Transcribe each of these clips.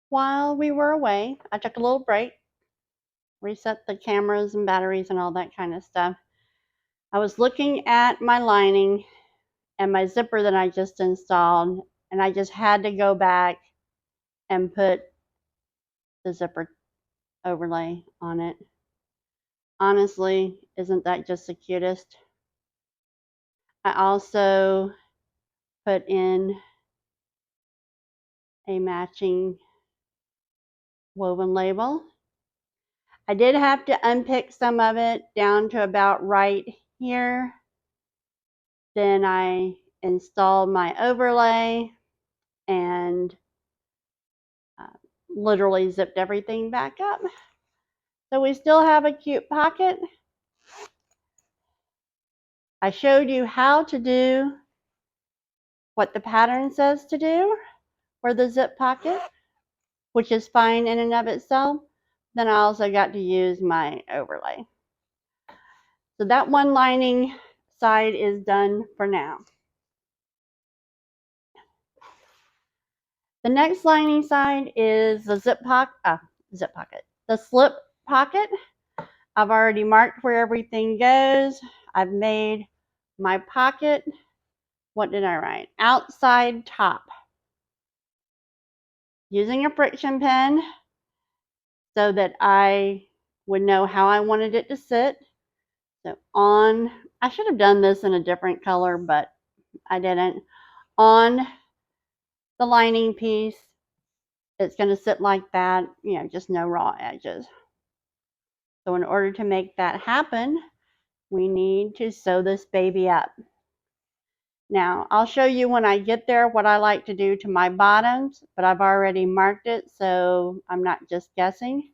while we were away. I took a little break, reset the cameras and batteries and all that kind of stuff. I was looking at my lining and my zipper that I just installed, and I just had to go back and put the zipper overlay on it. Honestly, isn't that just the cutest? I also put in a matching woven label. I did have to unpick some of it down to about right here. Then I installed my overlay and literally zipped everything back up. So we still have a cute pocket. I showed you how to do what the pattern says to do for the zip pocket, which is fine in and of itself. Then I also got to use my overlay. So that one lining side is done for now. The next lining side is the zip pocket, the slip pocket. I've already marked where everything goes. I've made my pocket. What did I write? Outside top. Using a friction pen so that I would know how I wanted it to sit. So I should have done this in a different color, but I didn't. On the lining piece, it's going to sit like that, just no raw edges. So in order to make that happen, we need to sew this baby up. Now, I'll show you when I get there what I like to do to my bottoms, but I've already marked it, so I'm not just guessing.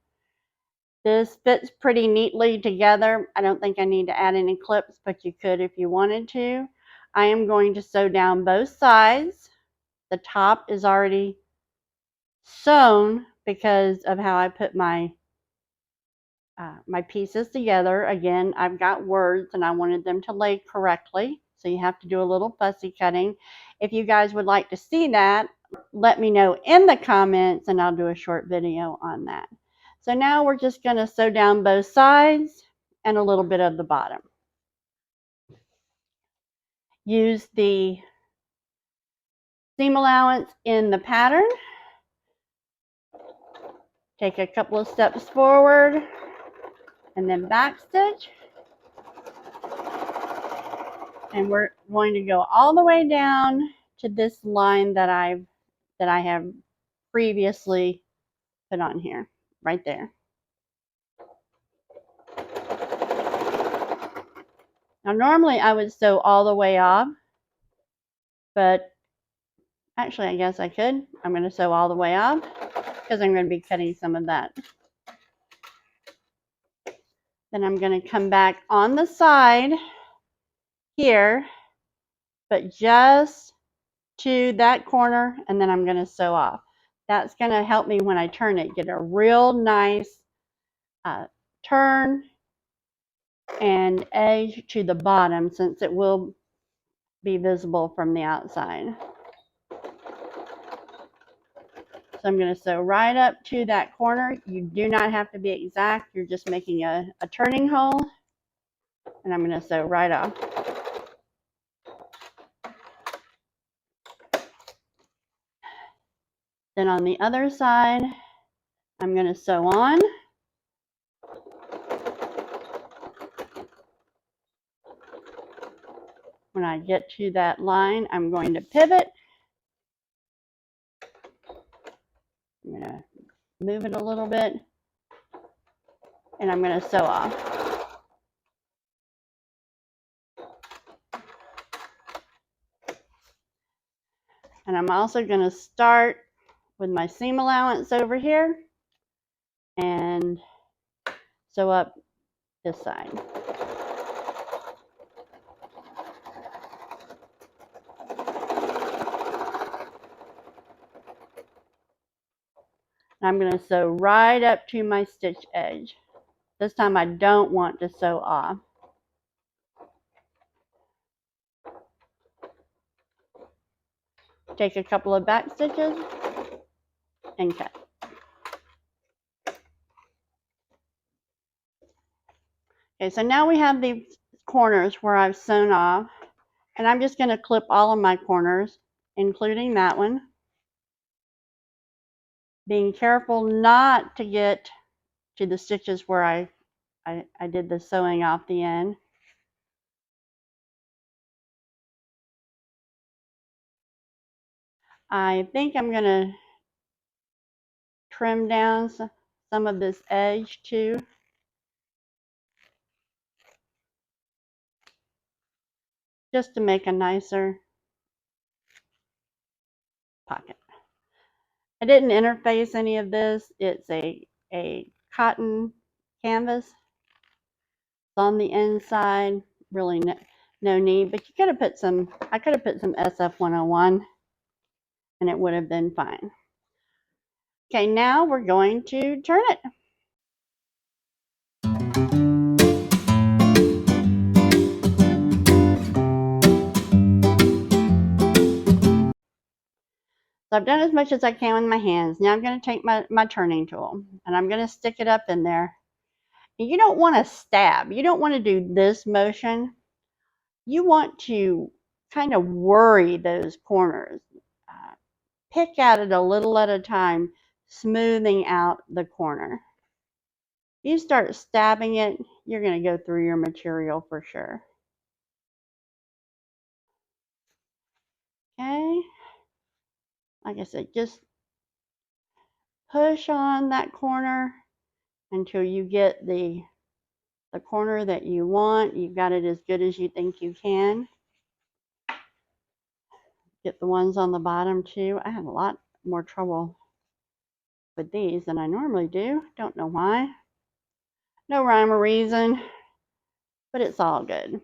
This fits pretty neatly together. I don't think I need to add any clips, but you could if you wanted to. I am going to sew down both sides. The top is already sewn because of how I put my pieces together. Again, I've got words and I wanted them to lay correctly, so you have to do a little fussy cutting. If you guys would like to see that, let me know in the comments and I'll do a short video on that. So now we're just going to sew down both sides and a little bit of the bottom. Use the seam allowance in the pattern. Take a couple of steps forward and then back stitch. And we're going to go all the way down to this line that I have previously put on here, right there. Now normally I would sew all the way off, but actually I guess I could. I'm going to sew all the way off because I'm going to be cutting some of that. Then I'm going to come back on the side here, but just to that corner, and then I'm going to sew off. That's going to help me when I turn it, get a real nice turn and edge to the bottom, since it will be visible from the outside. So I'm going to sew right up to that corner. You do not have to be exact. You're just making a turning hole. And I'm going to sew right off. Then on the other side, I'm going to sew on. When I get to that line, I'm going to pivot. I'm going to move it a little bit. And I'm going to sew off. And I'm also going to start with my seam allowance over here and sew up this side. I'm going to sew right up to my stitch edge. This time I don't want to sew off. Take a couple of back stitches and cut. Okay, so now we have the corners where I've sewn off, and I'm just going to clip all of my corners, including that one. Being careful not to get to the stitches where I did the sewing off the end. I think I'm going to trim down some of this edge too. Just to make a nicer pocket. I didn't interface any of this. It's a cotton canvas. It's on the inside. Really no need, but you could have put some, I could have put some SF101 and it would have been fine. Okay, now we're going to turn it. So I've done as much as I can with my hands. Now I'm going to take my turning tool and I'm going to stick it up in there. And you don't want to stab. You don't want to do this motion. You want to kind of worry those corners. Pick at it a little at a time, smoothing out the corner. You start stabbing it, you're going to go through your material for sure. Okay. Like I said, just push on that corner until you get the corner that you want. You've got it as good as you think you can. Get the ones on the bottom too. I have a lot more trouble with these than I normally do. Don't know why. No rhyme or reason, but it's all good.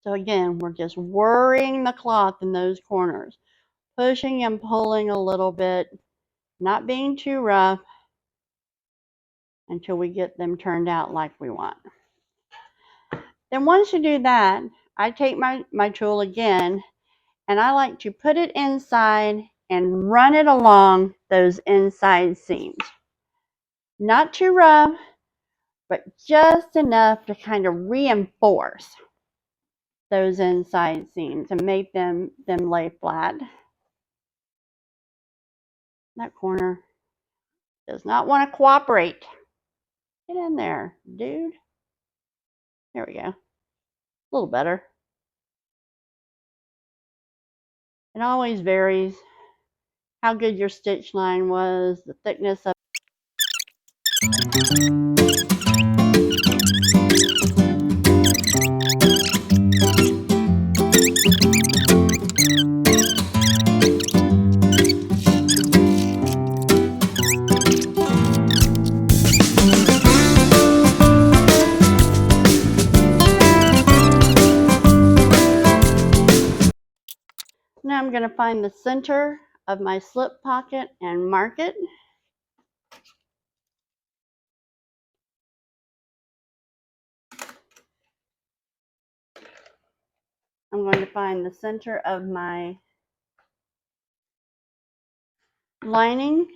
So again, we're just worrying the cloth in those corners, pushing and pulling a little bit, not being too rough until we get them turned out like we want. Then once you do that, I take my tool again and I like to put it inside and run it along those inside seams. Not too rough, but just enough to kind of reinforce those inside seams and make them lay flat. That corner does not want to cooperate. Get in there, dude. There we go. A little better. It always varies how good your stitch line was, the thickness of Now I'm going to find the center of my slip pocket and mark it. I'm going to find the center of my lining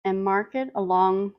and mark it along .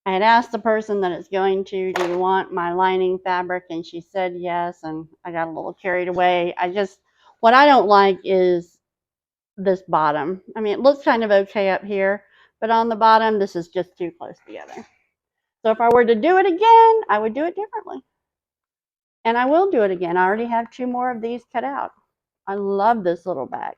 I had asked the person that it's going to, do you want my lining fabric? And she said yes, and I got a little carried away. What I don't like is this bottom. I mean, it looks kind of okay up here, but on the bottom, this is just too close together. So if I were to do it again, I would do it differently. And I will do it again. I already have 2 more of these cut out. I love this little bag.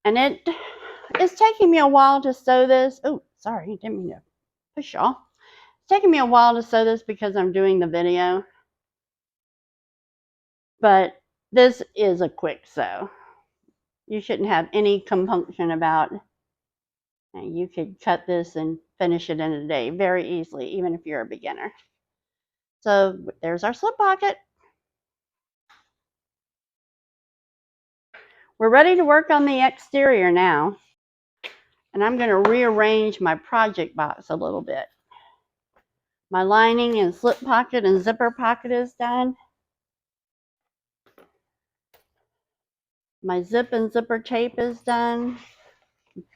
And it is taking me a while to sew this. Oh, sorry, didn't mean to push y'all. It's taking me a while to sew this because I'm doing the video. But this is a quick sew. You shouldn't have any compunction about it. You could cut this and finish it in a day very easily, even if you're a beginner. So there's our slip pocket. We're ready to work on the exterior now. And I'm going to rearrange my project box a little bit. My lining and slip pocket and zipper pocket is done. My zip and zipper tape is done.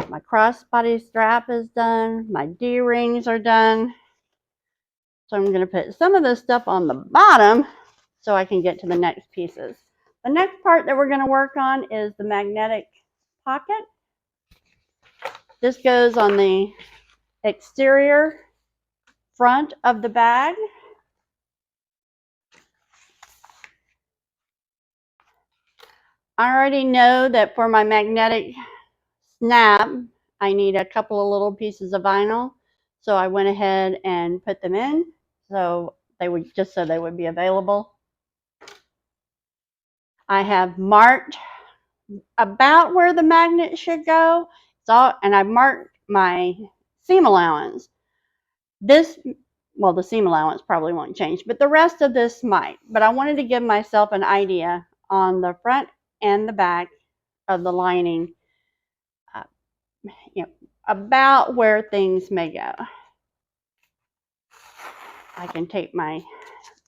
My crossbody strap is done. My D-rings are done. So I'm going to put some of this stuff on the bottom so I can get to the next pieces. The next part that we're going to work on is the magnetic pocket. This goes on the exterior front of the bag. I already know that for my magnetic snap, I need a couple of little pieces of vinyl. So I went ahead and put them in so they would be available. I have marked about where the magnet should go. And I marked my seam allowance. The seam allowance probably won't change, but the rest of this might. But I wanted to give myself an idea on the front and the back of the lining, about where things may go. I can take my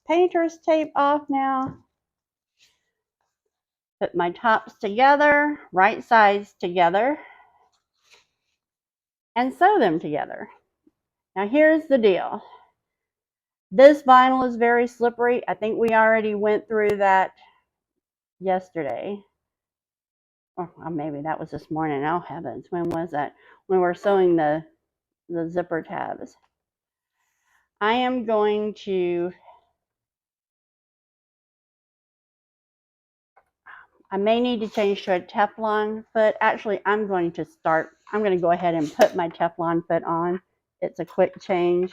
painter's tape off now. Put my tops together, right sides together, and sew them together. Now here's the deal. This vinyl is very slippery. I think we already went through that yesterday. Or maybe that was this morning. Oh heavens, when was that? When we're sewing the zipper tabs. I am going to, I may need to change to a Teflon foot. Actually, I'm going to go ahead and put my Teflon foot on. It's a quick change.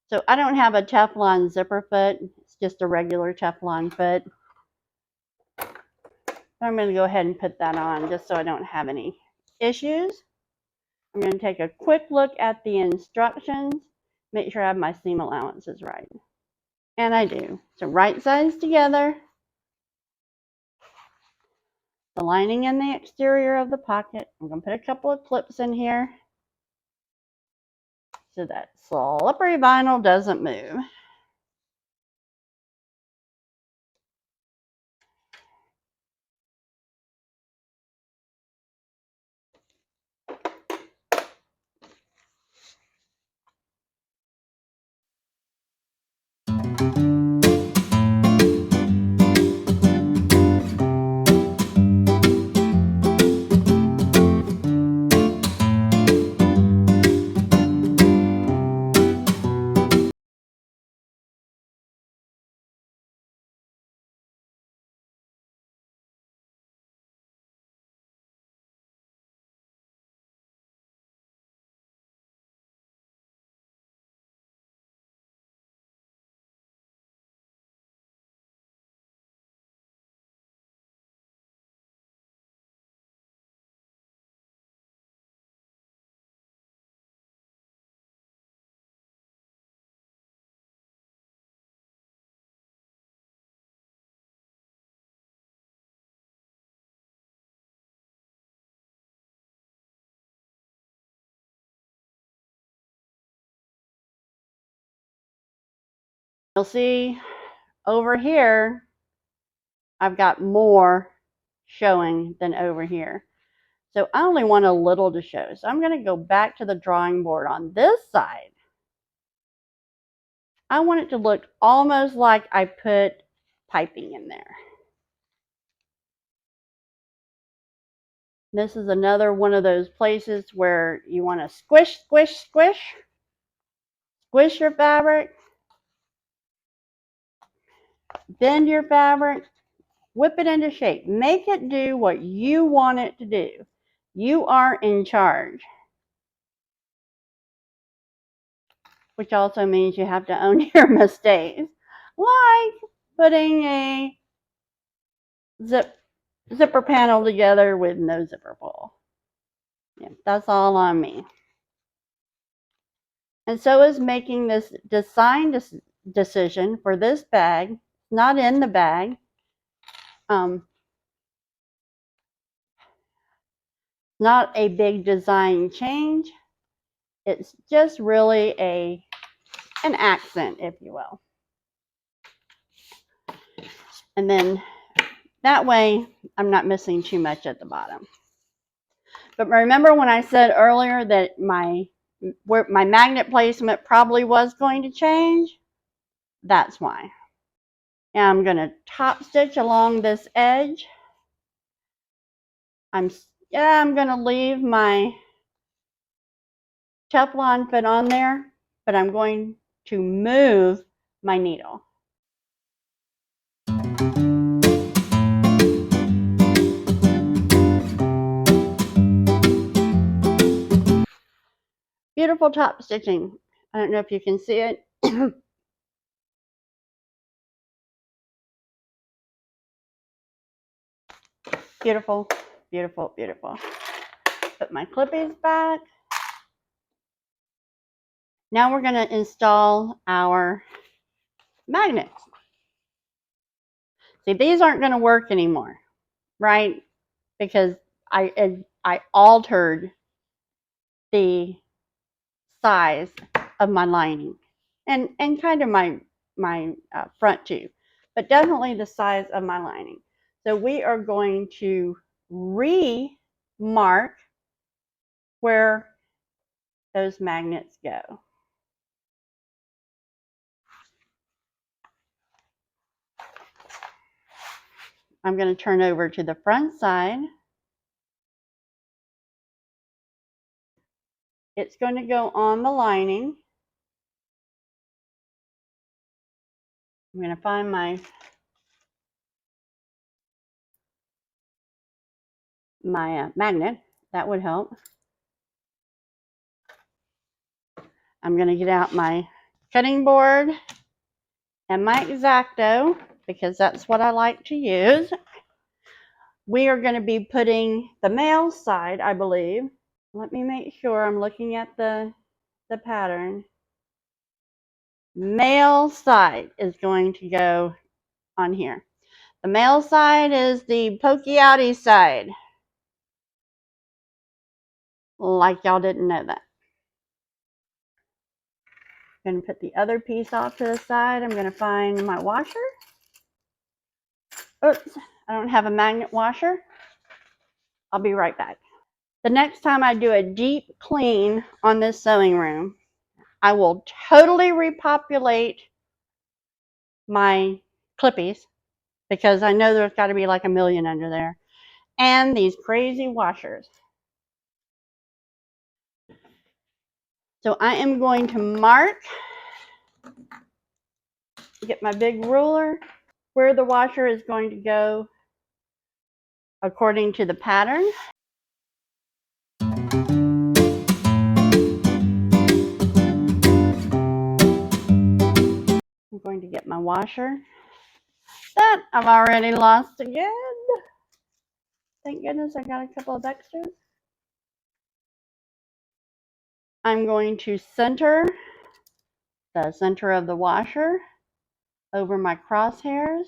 So I don't have a Teflon zipper foot. It's just a regular Teflon foot. I'm going to go ahead and put that on just so I don't have any issues. I'm going to take a quick look at the instructions, make sure I have my seam allowances right. And I do. So right sides together, the lining and the exterior of the pocket. I'm going to put a couple of clips in here so that slippery vinyl doesn't move. You'll see over here, I've got more showing than over here. So I only want a little to show. So I'm going to go back to the drawing board on this side. I want it to look almost like I put piping in there. This is another one of those places where you want to squish, squish, squish. Squish your fabric. Bend your fabric. Whip it into shape. Make it do what you want it to do. You are in charge. Which also means you have to own your mistakes. Like putting a zipper panel together with no zipper pull. Yeah, that's all on me. And so is making this design decision for this bag, not in the bag. Not a big design change. It's just really an accent, if you will. And then that way I'm not missing too much at the bottom. But remember when I said earlier that my magnet placement probably was going to change? That's why. And I'm going to top stitch along this edge. I'm going to leave my Teflon fit on there, but I'm going to move my needle. Beautiful top stitching. I don't know if you can see it. Beautiful, beautiful, beautiful. Put my clippies back. Now we're going to install our magnets. See, these aren't going to work anymore, right? Because I altered the size of my lining and kind of my front too, but definitely the size of my lining. So we are going to remark where those magnets go. I'm going to turn over to the front side. It's going to go on the lining. I'm going to find my magnet. That would help. I'm going to get out my cutting board and my X-Acto because that's what I like to use. We are going to be putting the male side, I believe. Let me make sure I'm looking at the pattern. Male side is going to go on here. The male side is the pokey outy side. Like y'all didn't know that. I'm going to put the other piece off to the side. I'm going to find my washer. Oops, I don't have a magnet washer. I'll be right back. The next time I do a deep clean on this sewing room, I will totally repopulate my clippies because I know there's got to be like a million under there. And these crazy washers. So I am going to mark, get my big ruler, where the washer is going to go according to the pattern. I'm going to get my washer. That I've already lost again. Thank goodness I got a couple of extras. I'm going to center the center of the washer over my crosshairs.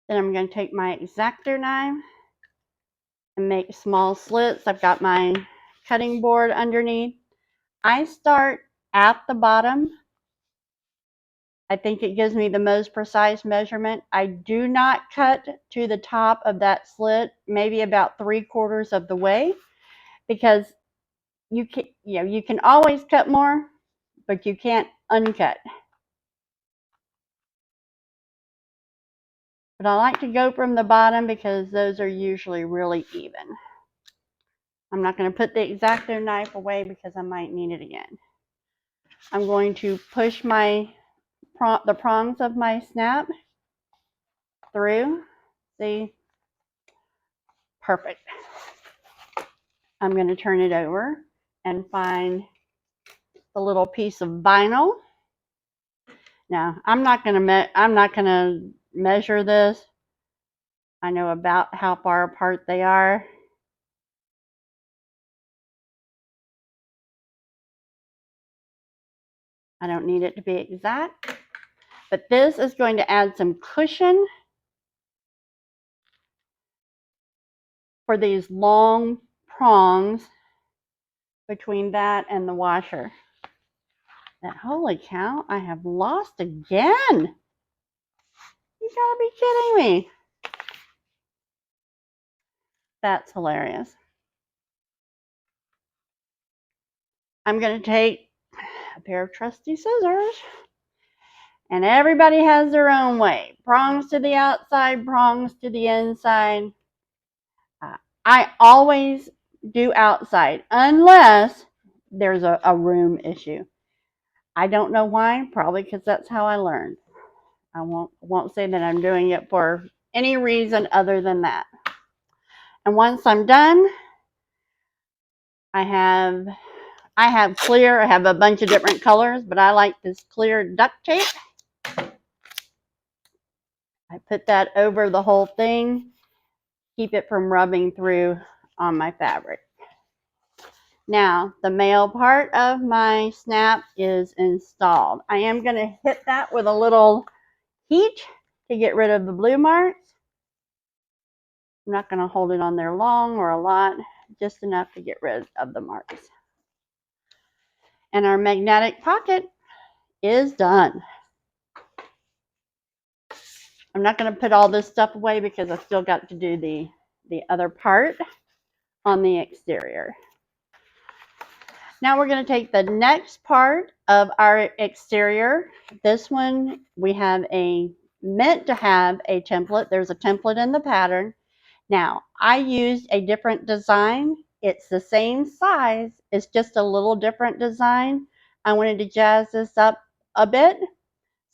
Then I'm going to take my X-Acto knife and make small slits. I've got my cutting board underneath. I start at the bottom I think it gives me the most precise measurement. I do not cut to the top of that slit, maybe about 3/4 of the way, because you can always cut more, but you can't uncut. But I like to go from the bottom because those are usually really even. I'm not going to put the X-Acto knife away because I might need it again. I'm going to push the prongs of my snap through. See? Perfect. I'm going to turn it over and find the little piece of vinyl. Now, I'm not going to measure this. I know about how far apart they are. I don't need it to be exact, but this is going to add some cushion for these long prongs between that and the washer. That, holy cow, I have lost again. You gotta be kidding me. That's hilarious. I'm gonna take a pair of trusty scissors, and everybody has their own way. Prongs to the outside, prongs to the inside. I always do outside unless there's a room issue. I don't know why, probably because that's how I learned. I won't say that I'm doing it for any reason other than that. And once I'm done, I have clear. I have a bunch of different colors, but I like this clear duct tape. I put that over the whole thing, keep it from rubbing through on my fabric. Now, the male part of my snap is installed. I am going to hit that with a little heat to get rid of the blue marks. I'm not going to hold it on there long or a lot, just enough to get rid of the marks. And our magnetic pocket is done. I'm not going to put all this stuff away because I still got to do the other part on the exterior. Now we're going to take the next part of our exterior. This one we have meant to have a template. There's a template in the pattern. Now I used a different design. It's the same size. It's just a little different design. I wanted to jazz this up a bit.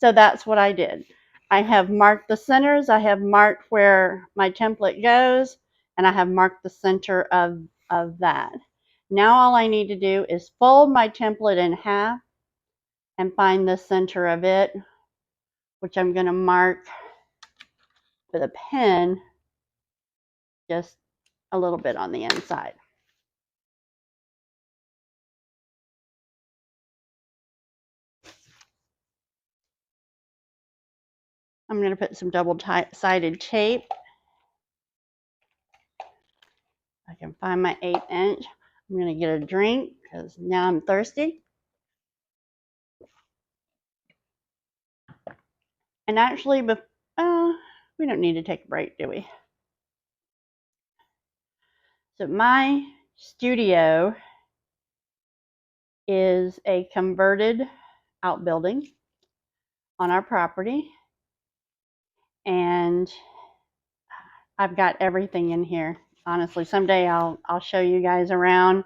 So that's what I did. I have marked the centers. I have marked where my template goes, and I have marked the center of that. Now all I need to do is fold my template in half and find the center of it, which I'm going to mark with a pen just a little bit on the inside. I'm going to put some double-sided tape. I can find my 1/8 inch. I'm going to get a drink because now I'm thirsty. And actually, we don't need to take a break, do we? So my studio is a converted outbuilding on our property. And I've got everything in here. Honestly, someday I'll show you guys around,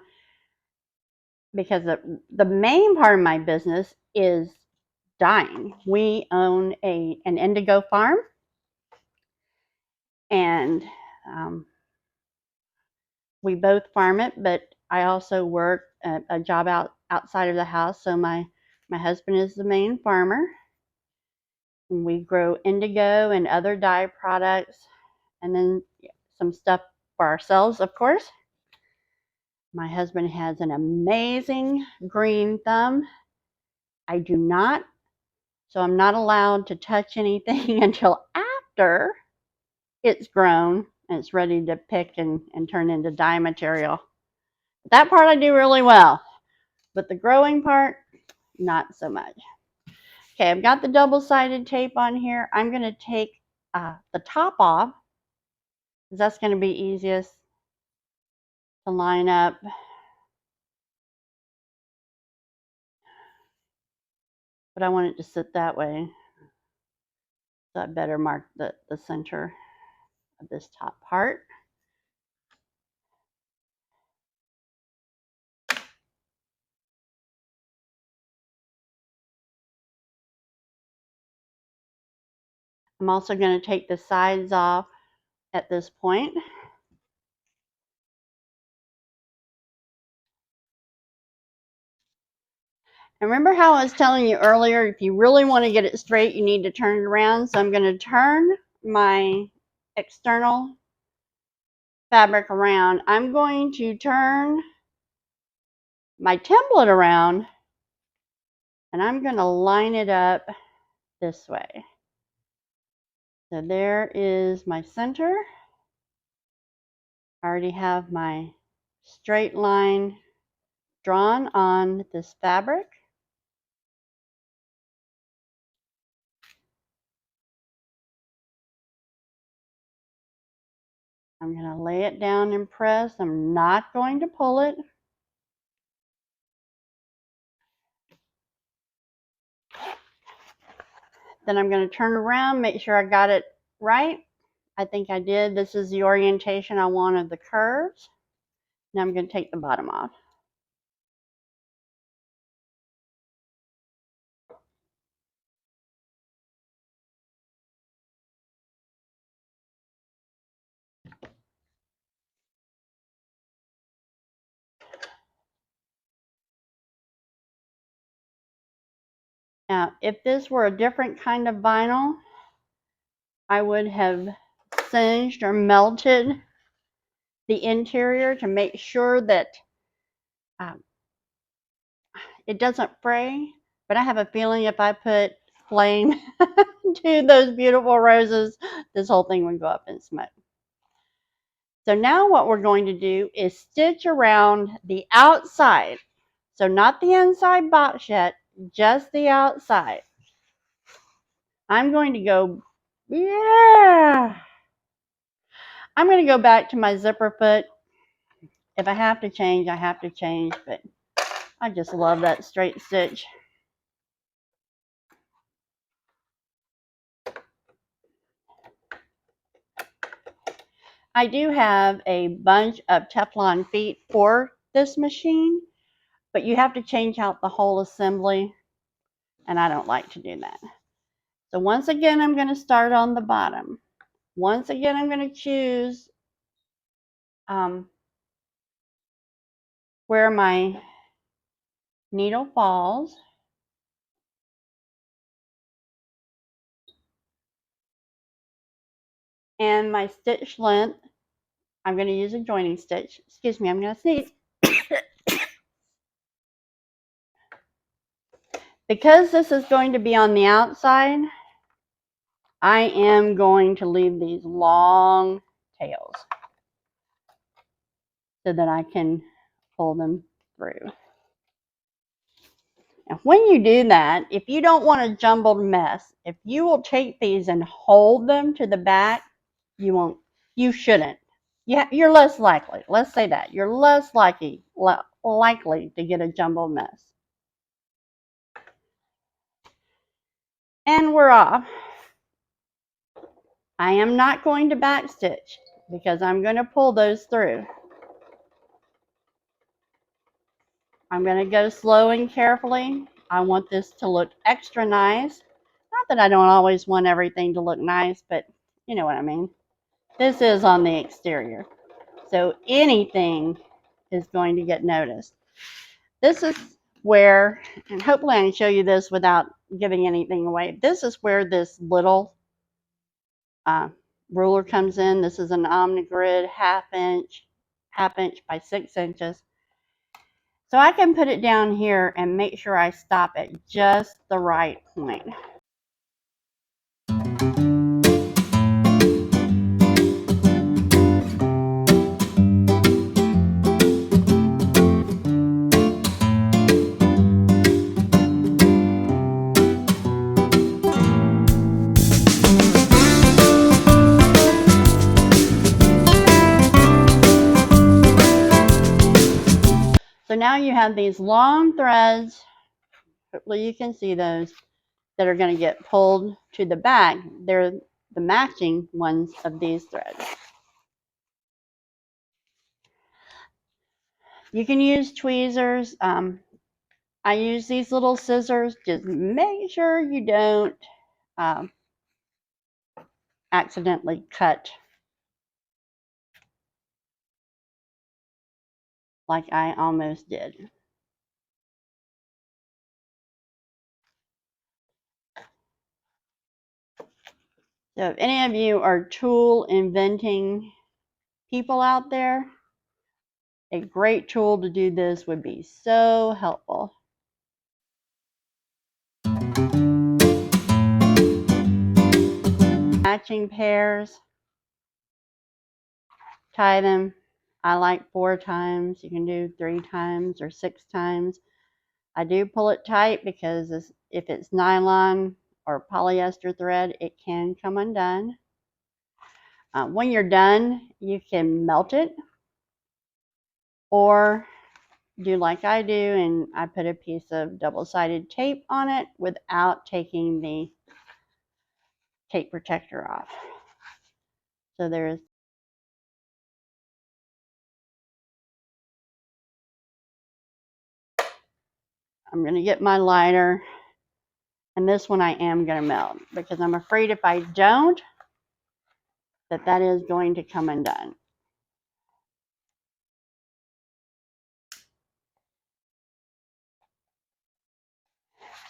because the main part of my business is dyeing. We own an indigo farm, and we both farm it, but I also work a job outside of the house. So my husband is the main farmer. We grow indigo and other dye products, and then some stuff for ourselves, of course. My husband has an amazing green thumb. I do not, so I'm not allowed to touch anything until after it's grown and it's ready to pick and turn into dye material. That part I do really well, but the growing part, not so much. Okay, I've got the double-sided tape on here. I'm going to take the top off, because that's going to be easiest to line up. But I want it to sit that way. So I better mark the center of this top part. I'm also going to take the sides off at this point. And remember how I was telling you earlier, if you really want to get it straight, you need to turn it around. So I'm going to turn my external fabric around. I'm going to turn my template around, and I'm going to line it up this way. So there is my center. I already have my straight line drawn on this fabric. I'm going to lay it down and press. I'm not going to pull it. Then I'm going to turn around, make sure I got it right. I think I did. This is the orientation I want of the curves. Now I'm going to take the bottom off. Now, if this were a different kind of vinyl, I would have singed or melted the interior to make sure that it doesn't fray. But I have a feeling if I put flame to those beautiful roses, this whole thing would go up in smoke. So now what we're going to do is stitch around the outside. So not the inside box yet, just the outside. I'm going to go, I'm going to go back to my zipper foot. If I have to change, I have to change, but I just love that straight stitch. I do have a bunch of Teflon feet for this machine, but you have to change out the whole assembly, and I don't like to do that. So once again, I'm going to start on the bottom. Once again, I'm going to choose where my needle falls. And my stitch length, I'm going to use a joining stitch. Excuse me, I'm going to sneeze. Because this is going to be on the outside, I am going to leave these long tails so that I can pull them through. And when you do that, if you don't want a jumbled mess, if you will take these and hold them to the back, you shouldn't. You're less likely. Let's say that. You're less likely to get a jumbled mess. And we're off. I am not going to backstitch because I'm going to pull those through. I'm going to go slow and carefully. I want this to look extra nice. Not that I don't always want everything to look nice, but you know what I mean. This is on the exterior, so anything is going to get noticed. This is where, and hopefully I can show you this without giving anything away. This is where this little ruler comes in. This is an Omnigrid half inch by 6 inches. So I can put it down here and make sure I stop at just the right point. So now you have these long threads, hopefully you can see those, that are going to get pulled to the back. They're the matching ones of these threads. You can use tweezers. I use these little scissors. Just make sure you don't accidentally cut like I almost did. So if any of you are tool inventing people out there, a great tool to do this would be so helpful. Matching pairs, tie them. I like 4 times. You can do 3 times or 6 times. I do pull it tight because if it's nylon or polyester thread, it can come undone. When you're done, you can melt it or do like I do, and I put a piece of double-sided tape on it without taking the tape protector off. So I'm going to get my lighter, and this one I am going to melt because I'm afraid if I don't, that is going to come undone.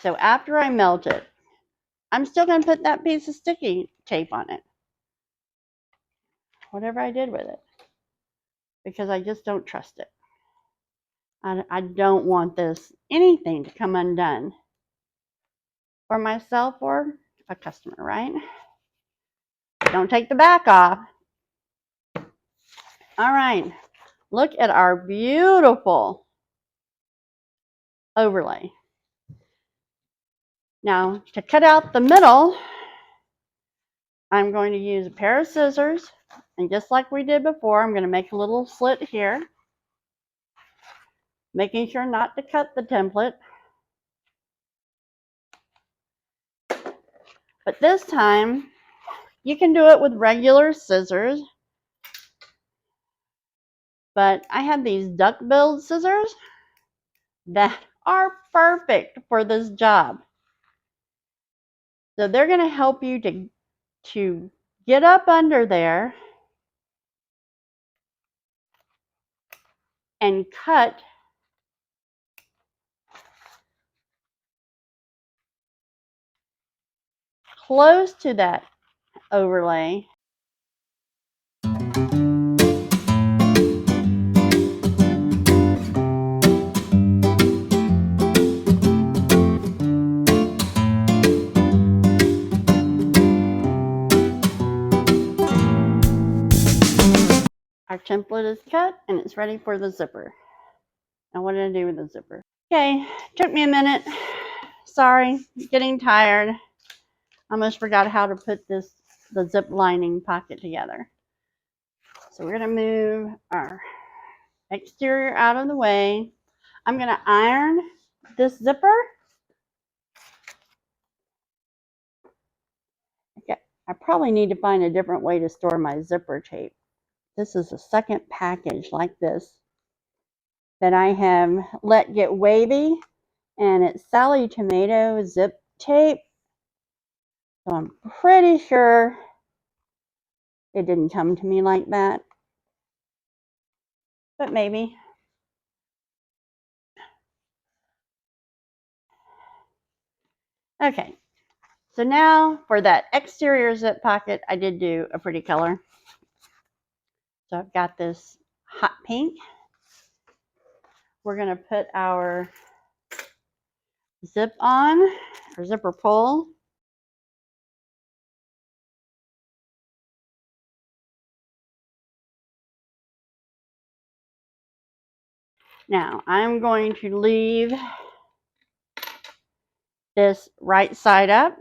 So after I melt it, I'm still going to put that piece of sticky tape on it, whatever I did with it, because I just don't trust it. I don't want anything to come undone for myself or a customer, right? Don't take the back off. All right, look at our beautiful overlay. Now, to cut out the middle, I'm going to use a pair of scissors, and just like we did before, I'm going to make a little slit here, making sure not to cut the template. But this time, you can do it with regular scissors, but I have these duck-billed scissors that are perfect for this job. So they're going to help you to get up under there and cut close to that overlay. Our template is cut and it's ready for the zipper. Now what did I do with the zipper? Okay, took me a minute. Sorry, getting tired. Almost forgot how to put the zip lining pocket together. So we're gonna move our exterior out of the way. I'm gonna iron this zipper. Okay, I probably need to find a different way to store my zipper tape. This is the second package like this that I have let get wavy, and it's Sally Tomato zip tape. So I'm pretty sure it didn't come to me like that, but maybe. Okay, so now for that exterior zip pocket, I did do a pretty color. So I've got this hot pink. We're gonna put our zip on, or zipper pull. Now I'm going to leave this right side up